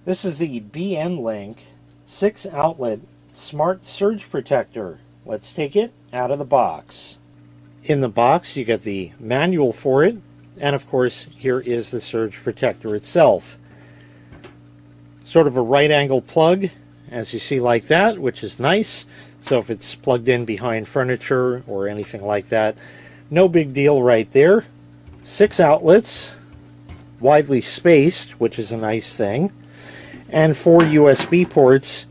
This is the BN-Link 6-outlet smart surge protector. Let's take it out of the box. In the box you get the manual for it, and of course here is the surge protector itself. Sort of a right angle plug, as you see, like that, which is nice. So if it's plugged in behind furniture or anything like that, no big deal right there. 6 outlets, widely spaced, which is a nice thing. And 4 USB ports,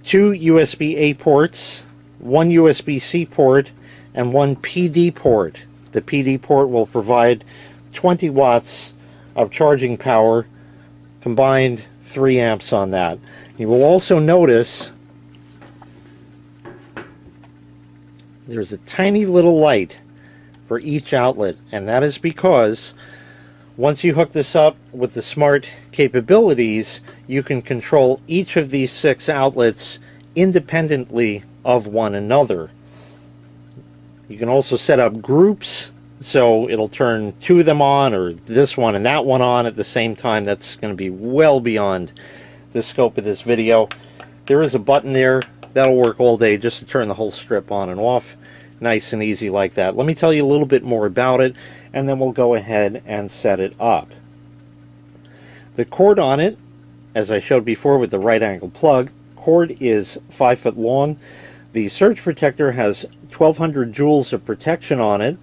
2 USB-A ports, 1 USB-C port, and 1 PD port. The PD port will provide 20 watts of charging power, combined 3 amps on that. You will also notice there's a tiny little light for each outlet, and that is because once you hook this up with the smart capabilities, you can control each of these 6 outlets independently of one another. You can also set up groups, so it'll turn 2 of them on, or this one and that one on at the same time. That's going to be well beyond the scope of this video. There is a button there that'll work all day just to turn the whole strip on and off. Nice and easy like that. Let me tell you a little bit more about it, and then we'll go ahead and set it up. The cord on it, as I showed before with the right angle plug, cord is 5 foot long. The surge protector has 1200 joules of protection on it,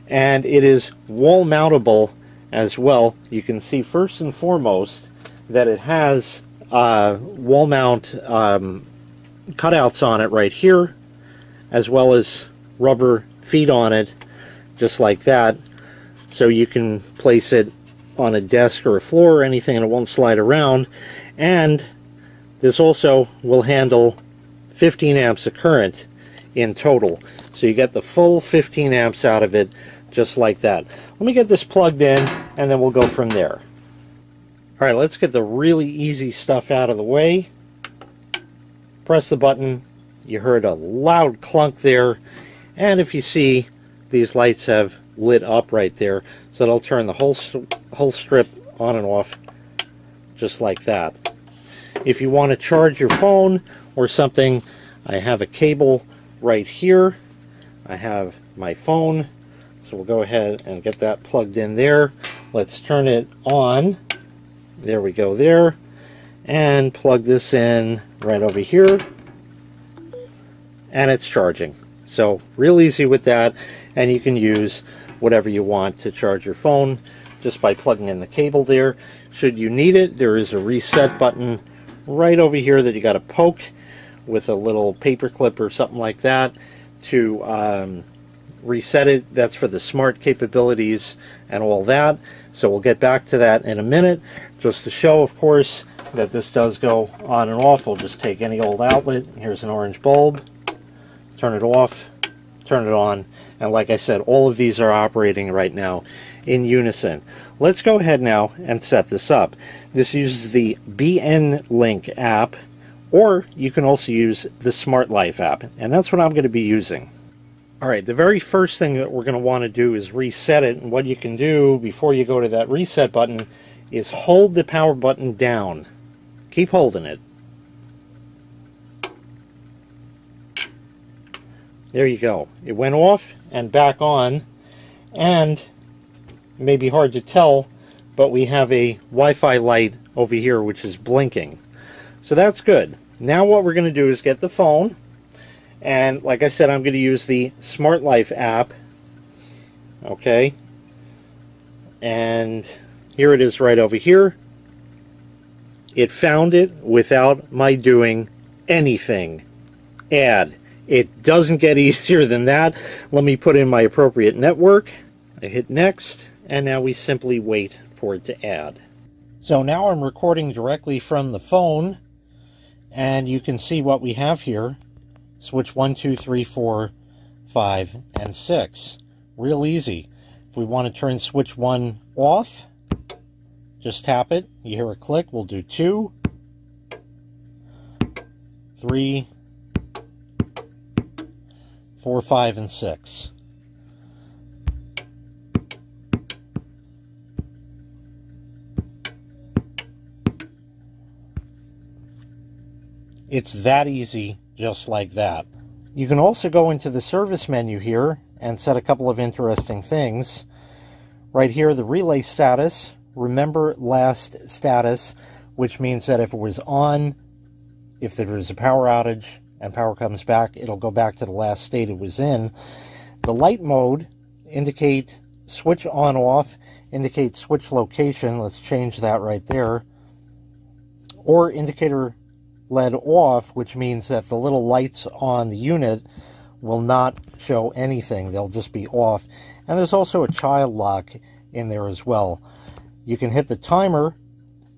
and it is wall mountable as well. You can see first and foremost that it has wall mount cutouts on it right here, as well as rubber feet on it, just like that, so you can place it on a desk or a floor or anything and it won't slide around. And this also will handle 15 amps of current in total, so you get the full 15 amps out of it just like that. Let me get this plugged in and then we'll go from there. Alright, let's get the really easy stuff out of the way. Press the button. You heard a loud clunk there, and if you see, these lights have lit up right there, so it'll turn the whole strip on and off just like that. If you want to charge your phone or something, I have a cable right here. I have my phone, so we'll go ahead and get that plugged in there. Let's turn it on. There we go there. And plug this in right over here. And it's charging. So real easy with that, and you can use whatever you want to charge your phone just by plugging in the cable there. Should you need it, there is a reset button right over here that you got to poke with a little paper clip or something like that to reset it. That's for the smart capabilities and all that. So we'll get back to that in a minute. Just to show, of course, that this does go on and off, we'll just take any old outlet. Here's an orange bulb. Turn it off, turn it on, and like I said, all of these are operating right now in unison. Let's go ahead now and set this up. This uses the BN-Link app, or you can also use the Smart Life app, and that's what I'm going to be using. Alright, the very first thing that we're going to want to do is reset it, and what you can do before you go to that reset button is hold the power button down. Keep holding it. There you go. It went off and back on, and it may be hard to tell, but we have a Wi-Fi light over here which is blinking. So that's good. Now what we're going to do is get the phone, and like I said, I'm going to use the Smart Life app. Okay. And here it is right over here. It found it without my doing anything. Add. It doesn't get easier than that. Let me put in my appropriate network. I hit next, and now we simply wait for it to add. So now I'm recording directly from the phone, and you can see what we have here. Switch 1, 2, 3, 4, 5, and 6. Real easy. If we want to turn switch 1 off, just tap it. You hear a click. We'll do 2, 3, 4, 5, and 6. It's that easy, just like that. You can also go into the service menu here and set a couple of interesting things. Right here, the relay status, remember last status, which means that if it was on, if there was a power outage and power comes back, it'll go back to the last state it was in. The light mode, indicate switch on off, indicate switch location. Let's change that right there. Or indicator LED off, which means that the little lights on the unit will not show anything. They'll just be off. And there's also a child lock in there as well. You can hit the timer,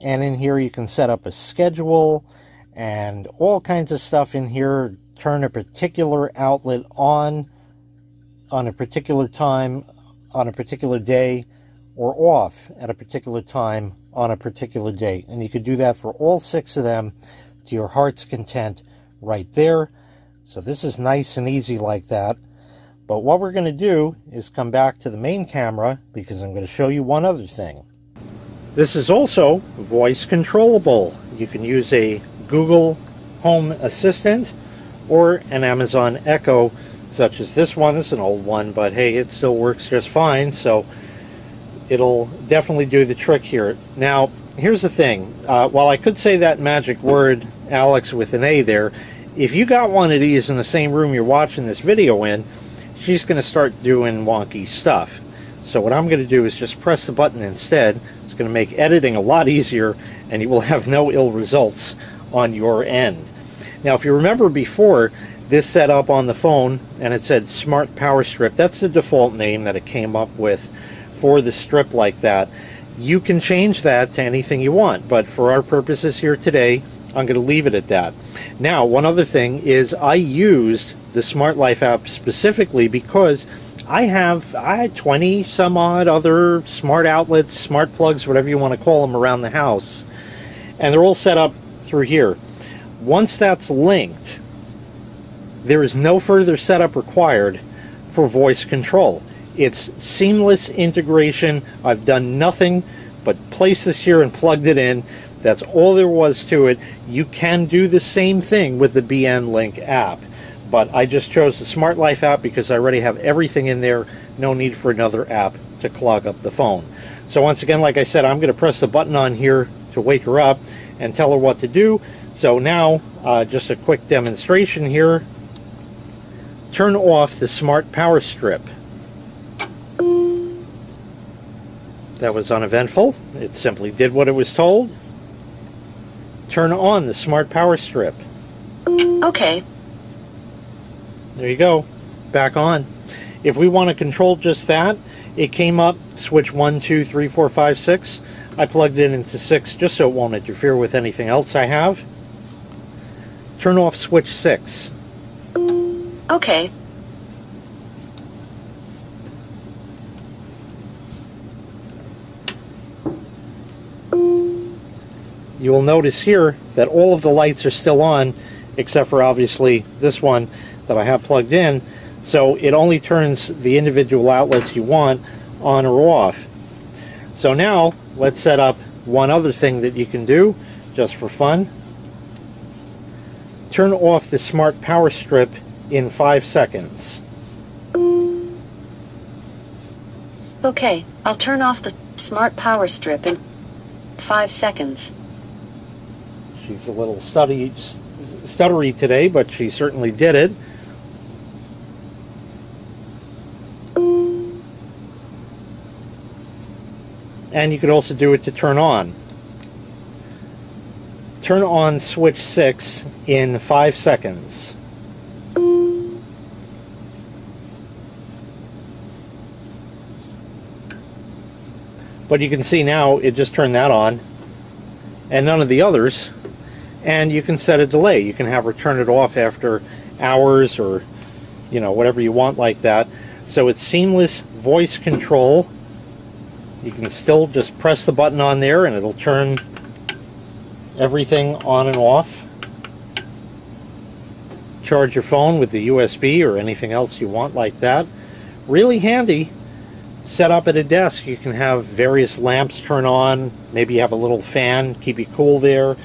and in here you can set up a schedule and all kinds of stuff in here. Turn a particular outlet on a particular time, on a particular day, or off at a particular time on a particular day. And you could do that for all 6 of them to your heart's content right there. So this is nice and easy like that. But what we're going to do is come back to the main camera, because I'm going to show you one other thing. This is also voice controllable. You can use a Google Home Assistant or an Amazon Echo, such as this one. This is an old one, but hey, it still works just fine, so it'll definitely do the trick here. Now, here's the thing. While I could say that magic word, Alex, with an A there, if you got one of these in the same room you're watching this video in, she's going to start doing wonky stuff. So what I'm going to do is just press the button instead. It's going to make editing a lot easier, and you will have no ill results on your end. Now, if you remember before, this set up on the phone, and it said Smart Power Strip. That's the default name that it came up with for the strip like that. You can change that to anything you want, but for our purposes here today, I'm going to leave it at that. Now, one other thing is I used the Smart Life app specifically because I had 20 some odd other smart outlets, smart plugs, whatever you want to call them, around the house, and they're all set up through here. Once that's linked, there is no further setup required for voice control. It's seamless integration. I've done nothing but place this here and plugged it in. That's all there was to it. You can do the same thing with the BN Link app, but I just chose the Smart Life app because I already have everything in there. No need for another app to clog up the phone. So once again, like I said, I'm going to press the button on here to wake her up and tell her what to do. So now, just a quick demonstration here. Turn off the Smart Power Strip. That was uneventful. It simply did what it was told. Turn on the Smart Power Strip. Okay. There you go. Back on. If we want to control just that, it came up, switch 1, 2, 3, 4, 5, 6. I plugged it into 6 just so it won't interfere with anything else I have. Turn off switch 6. Okay. You will notice here that all of the lights are still on, except for obviously this one that I have plugged in. So it only turns the individual outlets you want on or off. So now let's set up one other thing that you can do just for fun. Turn off the Smart Power Strip in 5 seconds. Okay, I'll turn off the Smart Power Strip in 5 seconds. She's a little stuttery today, but she certainly did it. And you could also do it to turn on. Turn on switch 6 in 5 seconds. But you can see now it just turned that on and none of the others. And you can set a delay. You can have her turn it off after hours or, you know, whatever you want like that. So it's seamless voice control. You can still just press the button on there and it'll turn everything on and off. Charge your phone with the USB or anything else you want like that. Really handy. Set up at a desk. You can have various lamps turn on. Maybe you have a little fan, keep you cool there.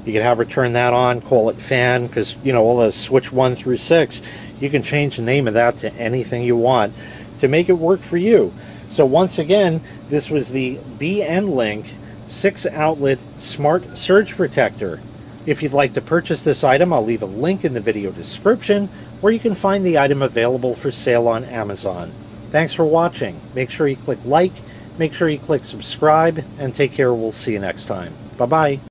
You can have her turn that on, call it fan, because, you know, all the switch 1 through 6, you can change the name of that to anything you want to make it work for you. So once again, this was the BNLink 6-outlet smart surge protector. If you'd like to purchase this item, I'll leave a link in the video description where you can find the item available for sale on Amazon. Thanks for watching. Make sure you click like, make sure you click subscribe, and take care. We'll see you next time. Bye-bye.